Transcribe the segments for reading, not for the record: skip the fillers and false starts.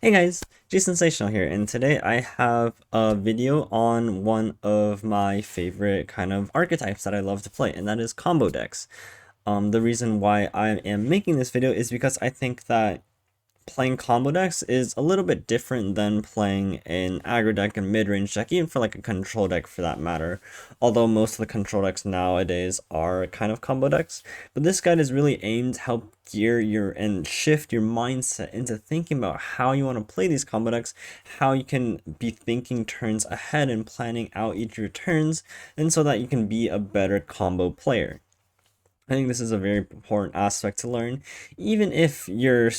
Hey guys, G Sensational here, and today I have a video on one of my favorite kind of archetypes that I love to play, and that is combo decks. The reason why I am making this video is because I think that playing combo decks is a little bit different than playing an aggro deck and mid-range deck, even for like a control deck for that matter. Although most of the control decks nowadays are kind of combo decks, but this guide is really aimed to help gear your and shift your mindset into thinking about how you want to play these combo decks, how you can be thinking turns ahead and planning out each of your turns, and so that you can be a better combo player. I think this is a very important aspect to learn, even if you're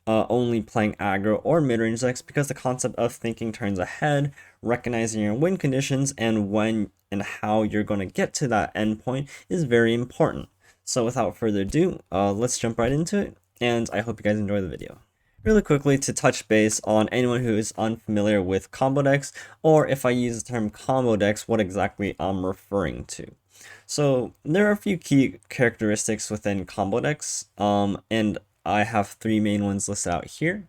only playing aggro or mid-range decks, because the concept of thinking turns ahead, recognizing your win conditions, and when and how you're going to get to that endpoint is very important. So without further ado, let's jump right into it, and I hope you guys enjoy the video. Really quickly, to touch base on anyone who is unfamiliar with combo decks, or if I use the term combo decks, what exactly I'm referring to. So there are a few key characteristics within combo decks, and I have three main ones listed out here.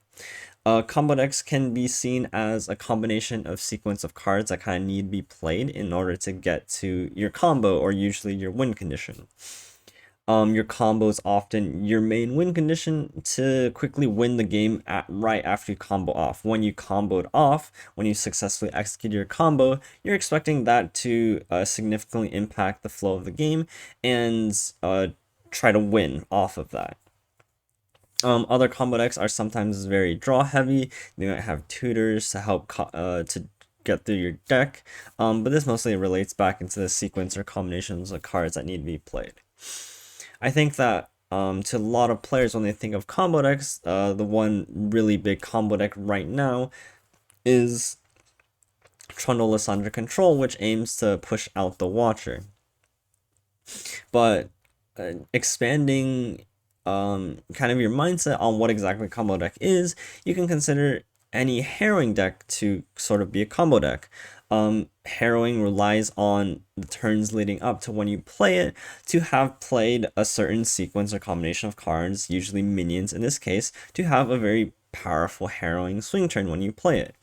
Combo decks can be seen as a combination of sequence of cards that kind of need to be played in order to get to your combo, or usually your win condition. Your combo is often your main win condition to quickly win the game right after you combo off. When you comboed off, when you successfully execute your combo, you're expecting that to significantly impact the flow of the game and try to win off of that. Other combo decks are sometimes very draw heavy. They might have tutors to help to get through your deck, but this mostly relates back into the sequence or combinations of cards that need to be played. I think that to a lot of players, when they think of combo decks, the one really big combo deck right now is Trundle Under Control, which aims to push out the Watcher. But expanding kind of your mindset on what exactly combo deck is, you can consider any harrowing deck to sort of be a combo deck. Harrowing relies on the turns leading up to when you play it to have played a certain sequence or combination of cards, usually minions in this case, to have a very powerful harrowing swing turn when you play it.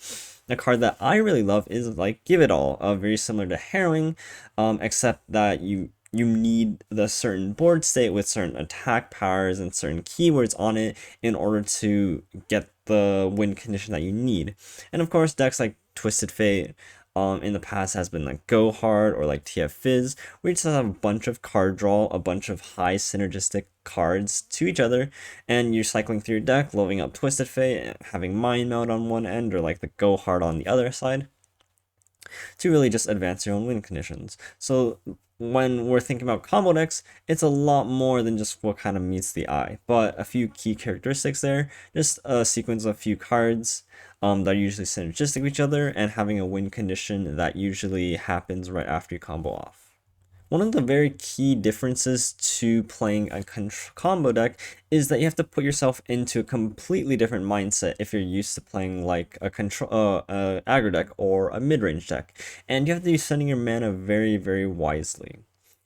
The card that I really love is like Give It All, very similar to harrowing, except that you need the certain board state with certain attack powers and certain keywords on it in order to get the win condition that you need. And of course, decks like Twisted Fate in the past has been like Go Hard or like TF Fizz, where you just have a bunch of card draw, a bunch of high synergistic cards to each other, and you're cycling through your deck, loading up Twisted Fate, having Mind Meld on one end or like the Go Hard on the other side, to really just advance your own win conditions. So when we're thinking about combo decks, it's a lot more than just what kind of meets the eye, but a few key characteristics there, just a sequence of a few cards that are usually synergistic with each other, and having a win condition that usually happens right after you combo off. One of the very key differences to playing a combo deck is that you have to put yourself into a completely different mindset if you're used to playing like a aggro deck or a mid-range deck, and you have to be spending your mana very, very wisely.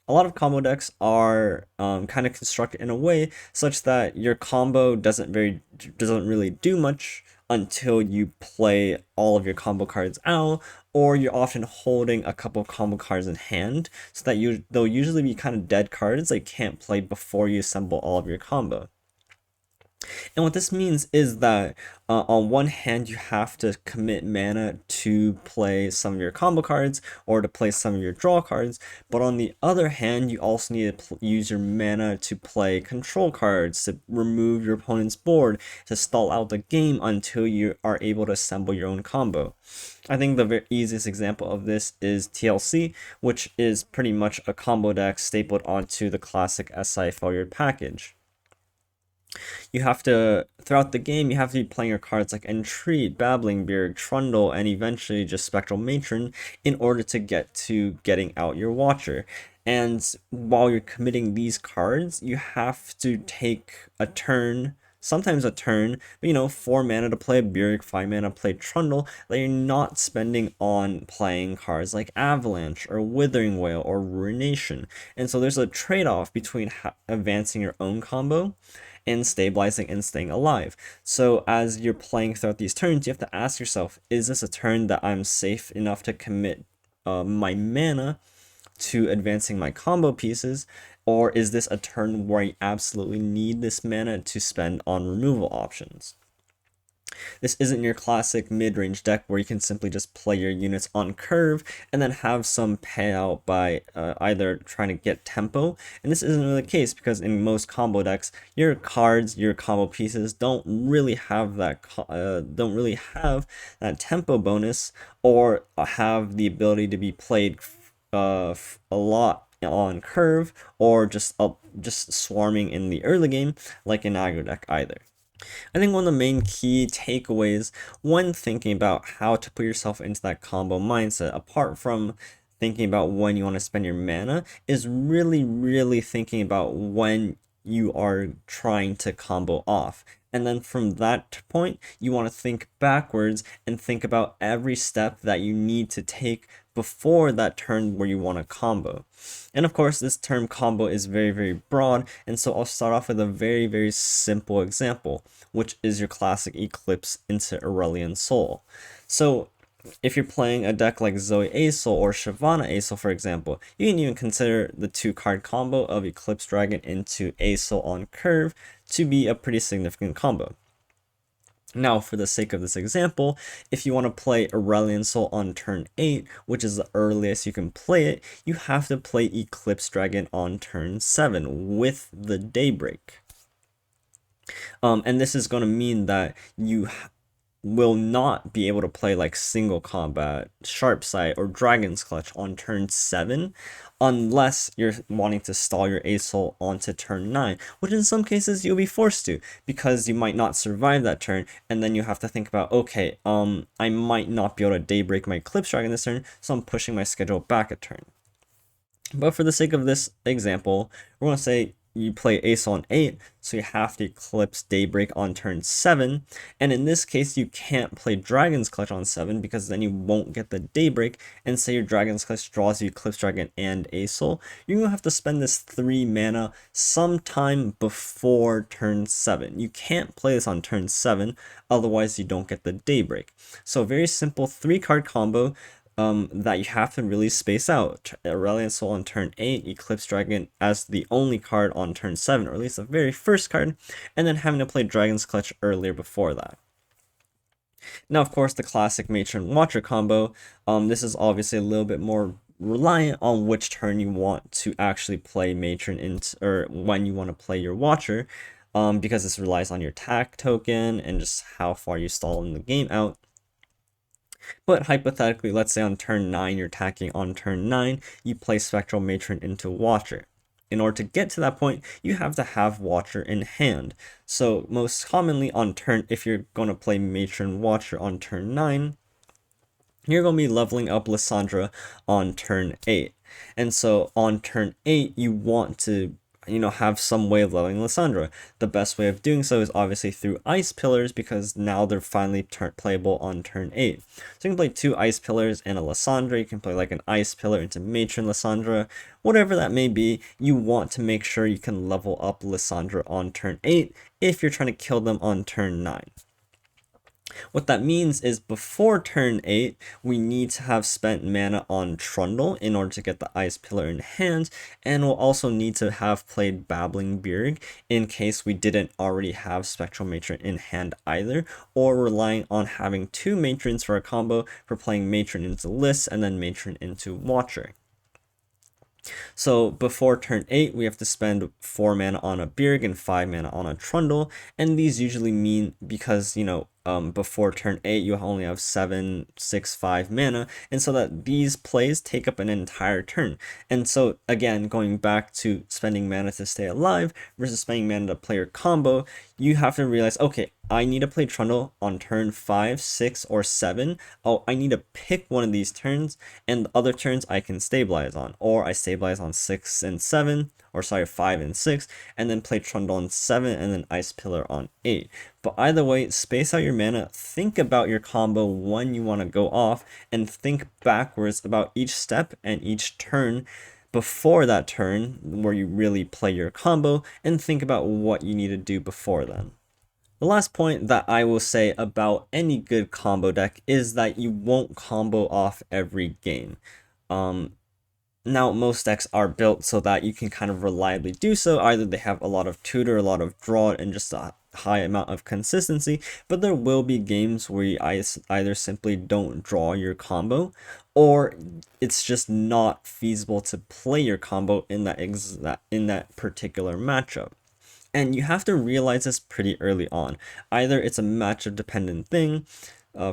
A lot of combo decks are kind of constructed in a way such that your combo doesn't really do much until you play all of your combo cards out, or you're often holding a couple of combo cards in hand, so that they'll usually be kind of dead cards that you can't play before you assemble all of your combo. And what this means is that on one hand, you have to commit mana to play some of your combo cards or to play some of your draw cards, but on the other hand, you also need to use your mana to play control cards, to remove your opponent's board, to stall out the game until you are able to assemble your own combo. I think the very easiest example of this is TLC, which is pretty much a combo deck stapled onto the classic SI failure package. You have to, throughout the game, you have to be playing your cards like Entreat, Babbling Beard, Trundle, and eventually just Spectral Matron in order to get to getting out your Watcher. And while you're committing these cards, you have to take a turn, sometimes a turn, but 4 mana to play Buric, 5 mana to play Trundle, that you're not spending on playing cards like Avalanche or Withering Wail or Ruination. And so there's a trade-off between advancing your own combo and stabilizing and staying alive. So as you're playing throughout these turns, you have to ask yourself, is this a turn that I'm safe enough to commit my mana to advancing my combo pieces, or is this a turn where I absolutely need this mana to spend on removal options? This isn't your classic mid-range deck where you can simply just play your units on curve and then have some payout by either trying to get tempo. And this isn't really the case because in most combo decks, your cards, your combo pieces don't really have that tempo bonus or have the ability to be played a lot on curve or just swarming in the early game like an aggro deck either. I think one of the main key takeaways when thinking about how to put yourself into that combo mindset, apart from thinking about when you want to spend your mana, is really thinking about when you are trying to combo off. And then from that point, you want to think backwards and think about every step that you need to take before that turn where you want to combo. And of course, this term combo is very broad, and so I'll start off with a very simple example, which is your classic Eclipse into Aurelion Sol. So if you're playing a deck like Zoe Asol or Shyvana Asol, for example, you can even consider the 2-card combo of Eclipse Dragon into Asol on curve to be a pretty significant combo. Now, for the sake of this example, if you want to play Aurelion Sol on turn 8, which is the earliest you can play it, you have to play Eclipse Dragon on turn 7 with the Daybreak. And this is going to mean that you will not be able to play like single combat, sharp sight, or dragon's clutch on turn 7 unless you're wanting to stall your Asol onto turn 9, which in some cases you'll be forced to because you might not survive that turn, and then you have to think about, okay, I might not be able to Daybreak my Eclipse Dragon this turn, so I'm pushing my schedule back a turn. But for the sake of this example, we're going to say you play Asol on 8, so you have to Eclipse Daybreak on turn 7, and in this case you can't play Dragon's Clutch on 7 because then you won't get the Daybreak, and say your Dragon's Clutch draws you Eclipse Dragon and Asol, you're going to have to spend this 3 mana sometime before turn 7. You can't play this on turn 7, otherwise you don't get the Daybreak. So very simple 3-card combo that you have to really space out. Aurelion Sol on turn 8, Eclipse Dragon as the only card on turn 7, or at least the very first card, and then having to play Dragon's Clutch earlier before that. Now, of course, the classic Matron Watcher combo, this is obviously a little bit more reliant on which turn you want to actually play Matron into, or when you want to play your Watcher, because this relies on your tack token and just how far you stall in the game out. But hypothetically, let's say on turn 9, you're attacking on turn 9, you play Spectral Matron into Watcher. In order to get to that point, you have to have Watcher in hand. So most commonly on turn, if you're going to play Matron Watcher on turn 9, you're going to be leveling up Lysandra on turn 8. And so on turn 8, you want to have some way of leveling Lysandra. The best way of doing so is obviously through Ice Pillars, because now they're finally playable on turn 8. So you can play 2 Ice Pillars and a Lysandra. You can play like an Ice Pillar into Matron Lysandra. Whatever that may be, you want to make sure you can level up Lysandra on turn 8 if you're trying to kill them on turn 9. What that means is before turn 8, we need to have spent mana on Trundle in order to get the Ice Pillar in hand, and we'll also need to have played Babbling Beard in case we didn't already have Spectral Matron in hand either, or relying on having 2 Matrons for a combo for playing Matron into Lys and then Matron into Watcher. So before turn 8, we have to spend 4 mana on a Beard and 5 mana on a Trundle, and these usually mean because, before turn 8, you only have 7, 6, 5 mana, and so that these plays take up an entire turn. And so, again, going back to spending mana to stay alive versus spending mana to play your combo, you have to realize, okay, I need to play Trundle on turn 5, 6, or 7. Oh, I need to pick one of these turns, and the other turns I can stabilize on. Or I stabilize on 6 and 7, or sorry, 5 and 6, and then play Trundle on 7, and then Ice Pillar on 8. But either way, space out your mana, think about your combo when you want to go off, and think backwards about each step and each turn, before that turn where you really play your combo and think about what you need to do before then. The last point that I will say about any good combo deck is that you won't combo off every game. Now, most decks are built so that you can kind of reliably do so. Either they have a lot of tutor, a lot of draw, and just a high amount of consistency, but there will be games where you either simply don't draw your combo, or it's just not feasible to play your combo in that particular matchup. And you have to realize this pretty early on. Either it's a matchup dependent thing.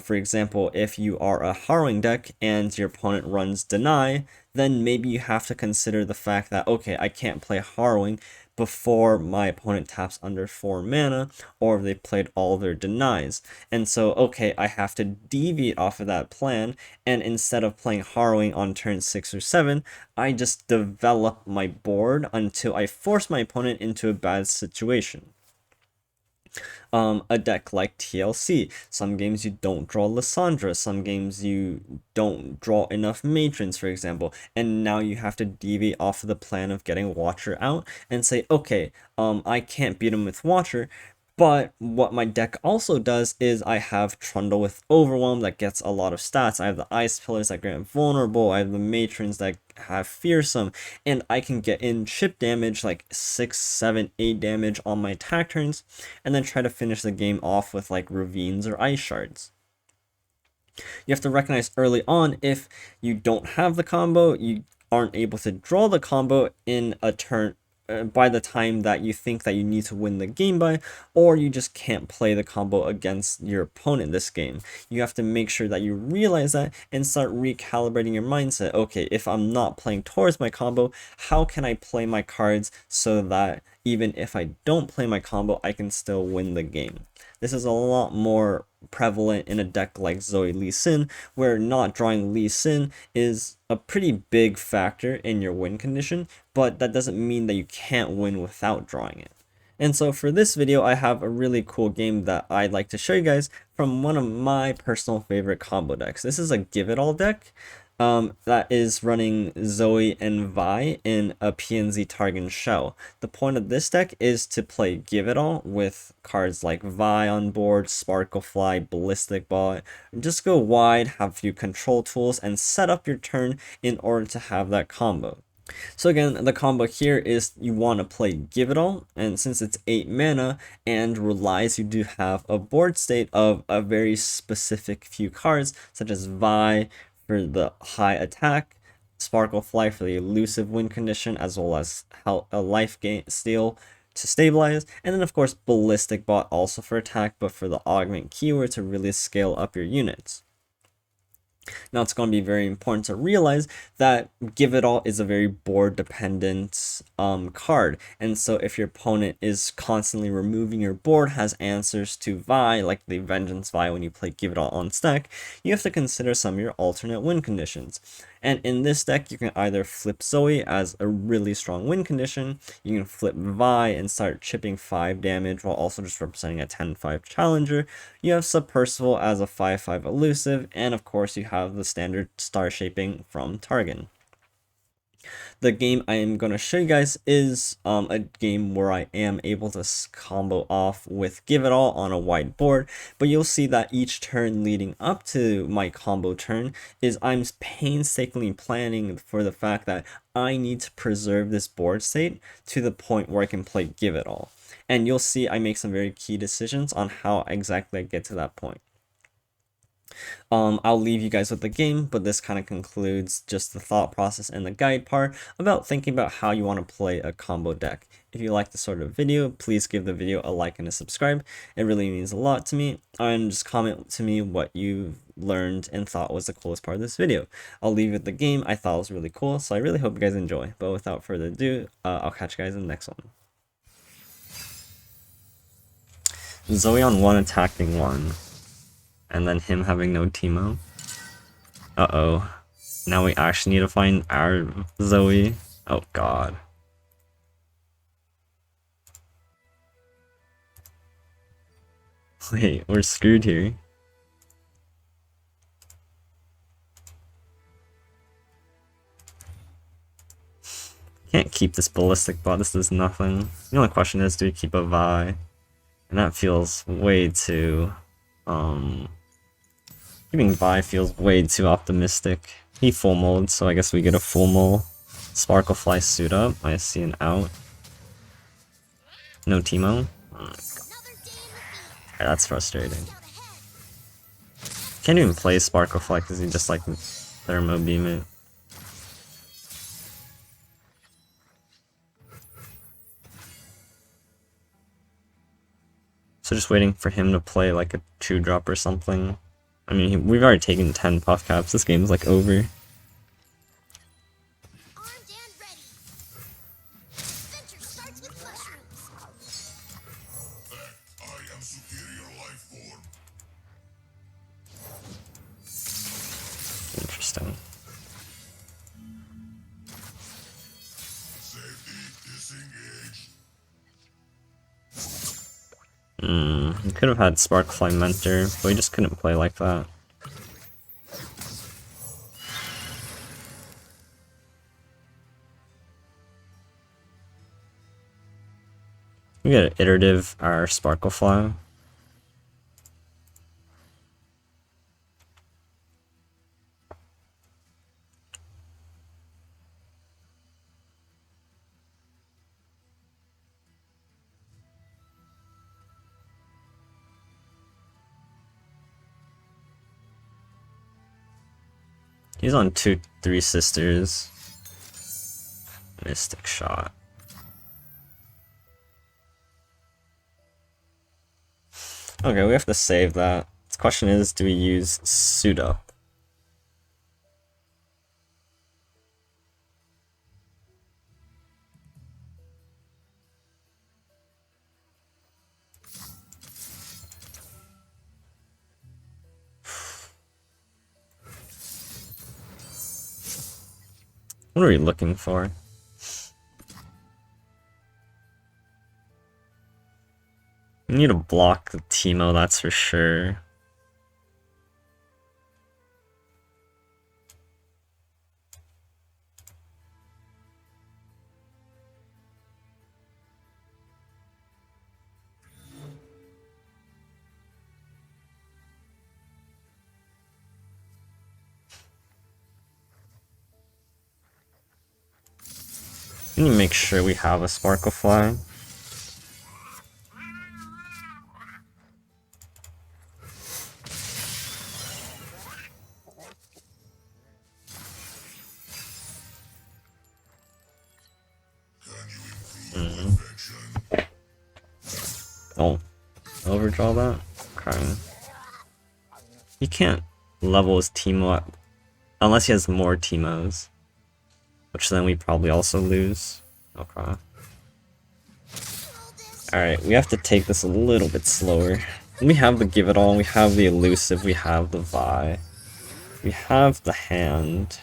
For example, if you are a Harrowing deck and your opponent runs Deny, then maybe you have to consider the fact that, okay, I can't play Harrowing before my opponent taps under 4 mana, or if they played all their denies. And so, okay, I have to deviate off of that plan, and instead of playing Harrowing on turn 6 or 7, I just develop my board until I force my opponent into a bad situation. A deck like TLC. Some games you don't draw Lysandra, some games you don't draw enough matrons, for example, and now you have to deviate off of the plan of getting Watcher out and say, okay, I can't beat him with Watcher, but what my deck also does is I have Trundle with Overwhelm that gets a lot of stats. I have the Ice Pillars that grant Vulnerable. I have the Matrons that have Fearsome. And I can get in chip damage like 6, 7, 8 damage on my attack turns. And then try to finish the game off with like Ravines or Ice Shards. You have to recognize early on if you don't have the combo, you aren't able to draw the combo in a turn by the time that you think that you need to win the game by, or you just can't play the combo against your opponent this game. You have to make sure that you realize that and start recalibrating your mindset. Okay, if I'm not playing towards my combo, how can I play my cards so that even if I don't play my combo, I can still win the game? This is a lot more prevalent in a deck like Zoe Lee Sin, where not drawing Lee Sin is a pretty big factor in your win condition, but that doesn't mean that you can't win without drawing it. And so for this video, I have a really cool game that I'd like to show you guys from one of my personal favorite combo decks. This is a Give It All deck. That is running Zoe and Vi in a PNZ Targon shell. The point of this deck is to play Give It All with cards like Vi on board, Sparklefly, Ballistic Ball. Just go wide, have a few control tools, and set up your turn in order to have that combo. So again, the combo here is you want to play Give It All, and since it's 8 mana and relies, you do have a board state of a very specific few cards, such as Vi for the high attack, Sparklefly for the elusive win condition, as well as a life gain steal to stabilize, and then of course Ballistic Bot also for attack, but for the augment keyword to really scale up your units. Now it's going to be very important to realize that Give It All is a very board dependent card, and so if your opponent is constantly removing your board, has answers to Vi, like the Vengeance Vi when you play Give It All on stack, you have to consider some of your alternate win conditions. And in this deck, you can either flip Zoe as a really strong win condition, you can flip Vi and start chipping 5 damage while also just representing a 10-5 challenger, you have Subpercival as a 5-5 elusive, and of course you have the standard star shaping from Targon. The game I am going to show you guys is a game where I am able to combo off with Give It All on a wide board, but you'll see that each turn leading up to my combo turn is I'm painstakingly planning for the fact that I need to preserve this board state to the point where I can play Give It All. And you'll see I make some very key decisions on how exactly I get to that point. I'll leave you guys with the game, but this kind of concludes just the thought process and the guide part about thinking about how you want to play a combo deck. If you like this sort of video, please give the video a like and a subscribe. It really means a lot to me, and just comment to me what you learned and thought was the coolest part of this video. I'll leave you with the game. I thought it was really cool, so I really hope you guys enjoy. But without further ado, I'll catch you guys in the next one. Zoe on 1 attacking 1. And then him having no Teemo. Uh-oh. Now we actually need to find our Zoe. Oh god. Wait, we're screwed here. Can't keep this ballistic bot, this does nothing. The only question is, do we keep a Vi? And that feels way too... keeping Vi feels way too optimistic. He full mold, so I guess we get a full mold. Sparklefly suit up, I see an out. No Teemo? Oh my god. That's frustrating. Can't even play Sparklefly because he just like thermo beam it. So just waiting for him to play like a 2-drop or something. I mean, we've already taken 10 puff caps. This game is like over. Interesting. He could have had Sparkfly Mentor, but he just couldn't play like that. We get an iterative our Sparklefly. He's on 2-3 sisters. Mystic shot. Okay, we have to save that. The question is, do we use suit up? What are we looking for? We need to block the Teemo, that's for sure. We need to make sure we have a Sparklefly. Oh, overdraw that? Okay. He can't level his Teemo up unless he has more Teemos. Which then we probably also lose. Okay. Alright, we have to take this a little bit slower. We have the Give It All, we have the Elusive, we have the Vi. We have the hand.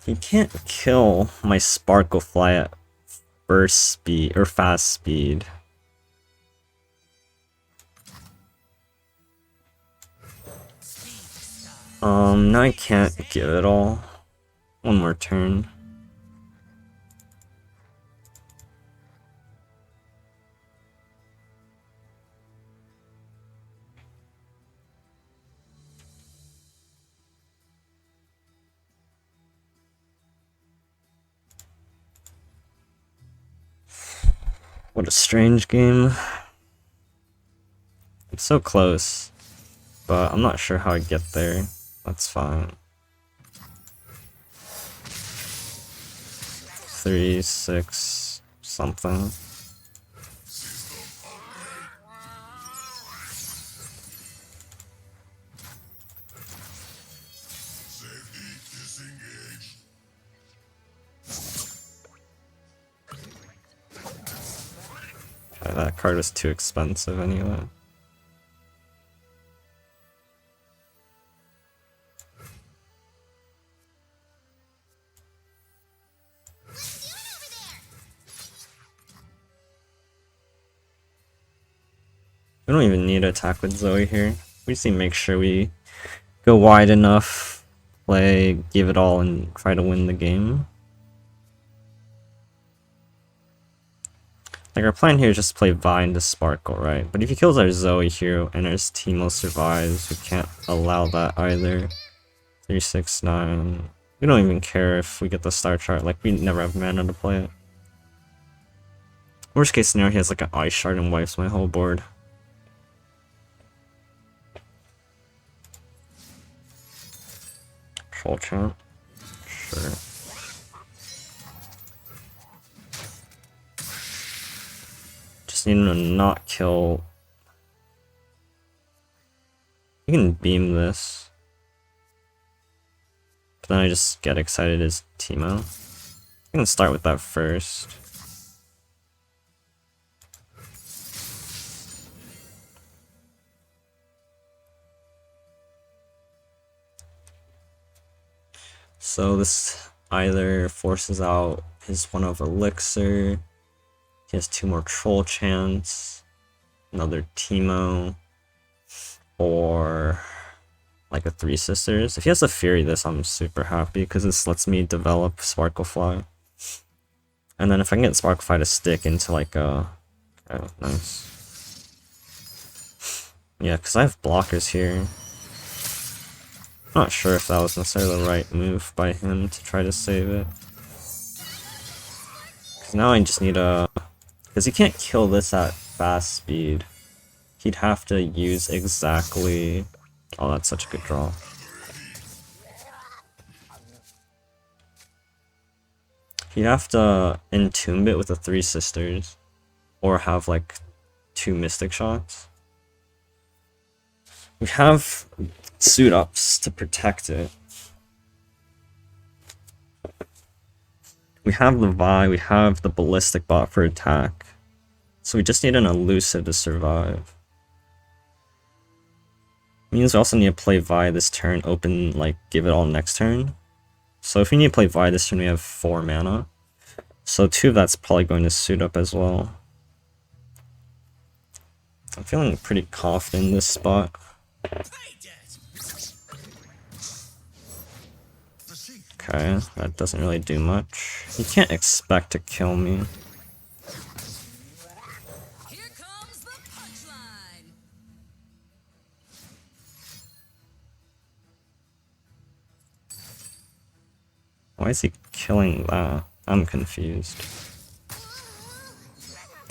He can't kill my Sparklefly at burst speed or fast speed. Now I can't give it all. One more turn. What a strange game. It's so close, but I'm not sure how I get there. That's fine. 3, 6, something. Okay, that card was too expensive anyway. We don't even need to attack with Zoe here. We just need to make sure we go wide enough, play, give it all, and try to win the game. Like, our plan here is just to play Vi into Sparkle, right? But if he kills our Zoe here and our Teemo survives, we can't allow that either. 3, 6, 9. We don't even care if we get the star chart, like, we never have mana to play it. Worst case scenario, he has like an Ice Shard and wipes my whole board. Troll chant. Sure. Just need him to not kill. You can beam this. But then I just get excited as Teemo. I can start with that first. So this either forces out his 1 of Elixir, he has 2 more Troll Chants, another Teemo, or like a 3 Sisters. If he has a Fury this, I'm super happy because this lets me develop Sparklefly. And then if I can get Sparklefly to stick into like a... Okay, nice. Yeah, because I have blockers here. Not sure if that was necessarily the right move by him to try to save it. Because now I just need a... Because he can't kill this at fast speed. He'd have to use exactly... Oh, that's such a good draw. He'd have to entomb it with the 3 Sisters. Or have like 2 Mystic Shots. We have suit ups to protect it. We have the Vi, we have the Ballistic Bot for attack. So we just need an Elusive to survive. Means we also need to play Vi this turn, open, like, give it all next turn. So if we need to play Vi this turn, we have 4 mana. So 2 of that's probably going to suit up as well. I'm feeling pretty confident in this spot. Okay, that doesn't really do much. He can't expect to kill me. Here comes the punchline. Why is he killing that? I'm confused.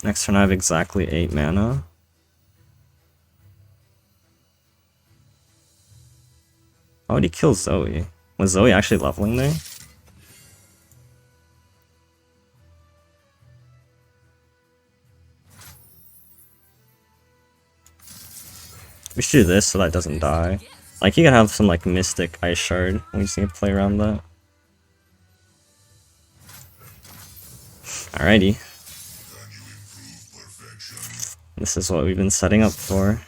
Next turn I have exactly 8 mana. Why would he kill Zoe? Was Zoe actually leveling there? We should do this so that doesn't die. Like, you can have some, like, Mystic Ice Shard. We just need to play around that. Alrighty. This is what we've been setting up for.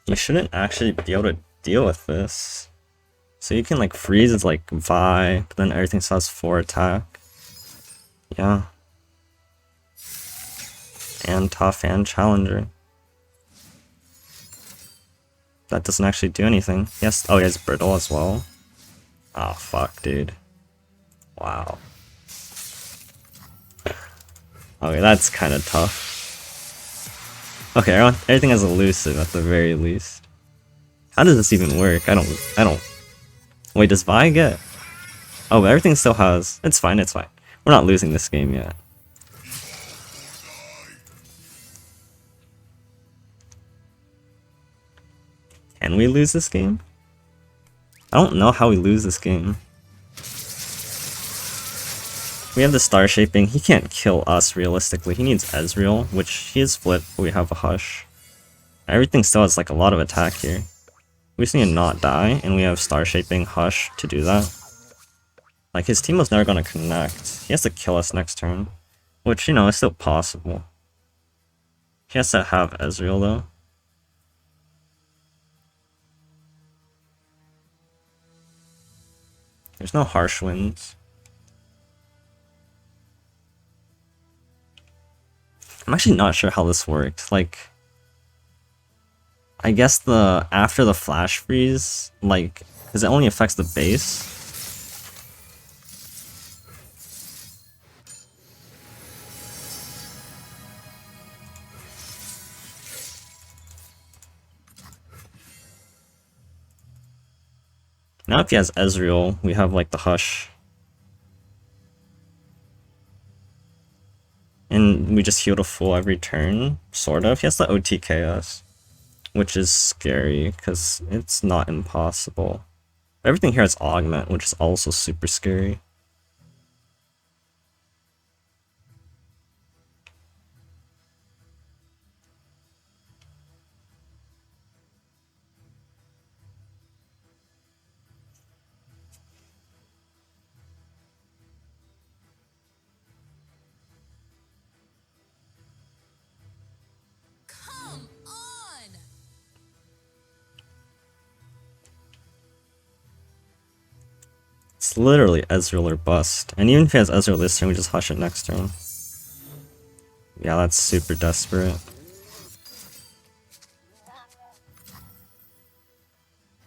You shouldn't actually be able to deal with this. So you can like freeze as like Vi, but then everything still has 4 attack. Yeah. And tough and challenger. That doesn't actually do anything. Yes. Oh, he has brittle as well. Oh fuck, dude. Wow. Okay, that's kind of tough. Okay, everything has elusive at the very least. How does this even work? I don't... Wait, does Vi get... Oh, but everything still has... It's fine, it's fine. We're not losing this game yet. Can we lose this game? I don't know how we lose this game. We have the star shaping. He can't kill us realistically. He needs Ezreal, which he is flipped, but we have a Hush. Everything still has like a lot of attack here. We just need to not die, and we have star shaping Hush to do that. Like, his team was never gonna connect. He has to kill us next turn. Which, you know, is still possible. He has to have Ezreal though. There's no harsh winds. I'm actually not sure how this worked. Like, I guess after the flash freeze, like, because it only affects the base. Now if he has Ezreal, we have like the Hush. And we just heal to full every turn, sort of. He has to OTK us, which is scary, because it's not impossible. Everything here has Augment, which is also super scary. Come on! It's literally Ezreal or bust. And even if he has Ezreal this turn, we just Hush it next turn. Yeah, that's super desperate.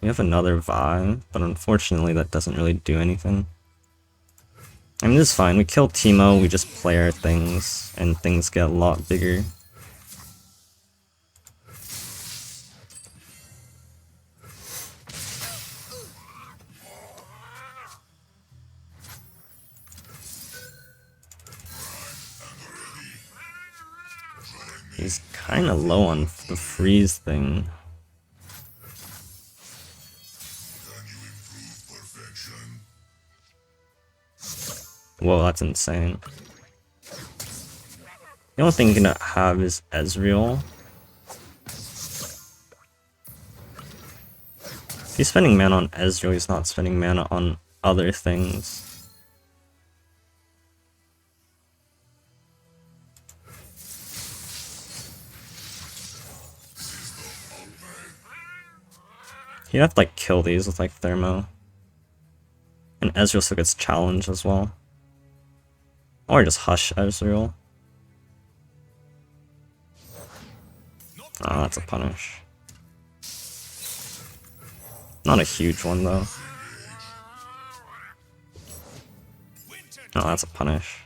We have another Vi, but unfortunately that doesn't really do anything. I mean, this is fine. We kill Teemo, we just play our things, and things get a lot bigger. He's kind of low on the freeze thing. Whoa, that's insane. The only thing you can have is Ezreal. If he's spending mana on Ezreal, he's not spending mana on other things. You'd have to like kill these with like Thermo. And Ezreal still gets challenged as well. Or just Hush Ezreal. Oh, that's a punish. Not a huge one though. Oh, that's a punish.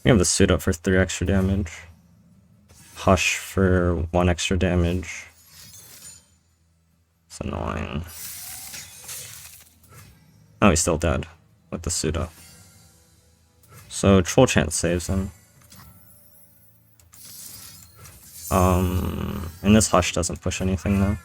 We have the suit up for 3 extra damage. Hush for 1 extra damage. It's annoying. Oh, he's still dead with the suit up. So Troll Chant saves him. And this Hush doesn't push anything though.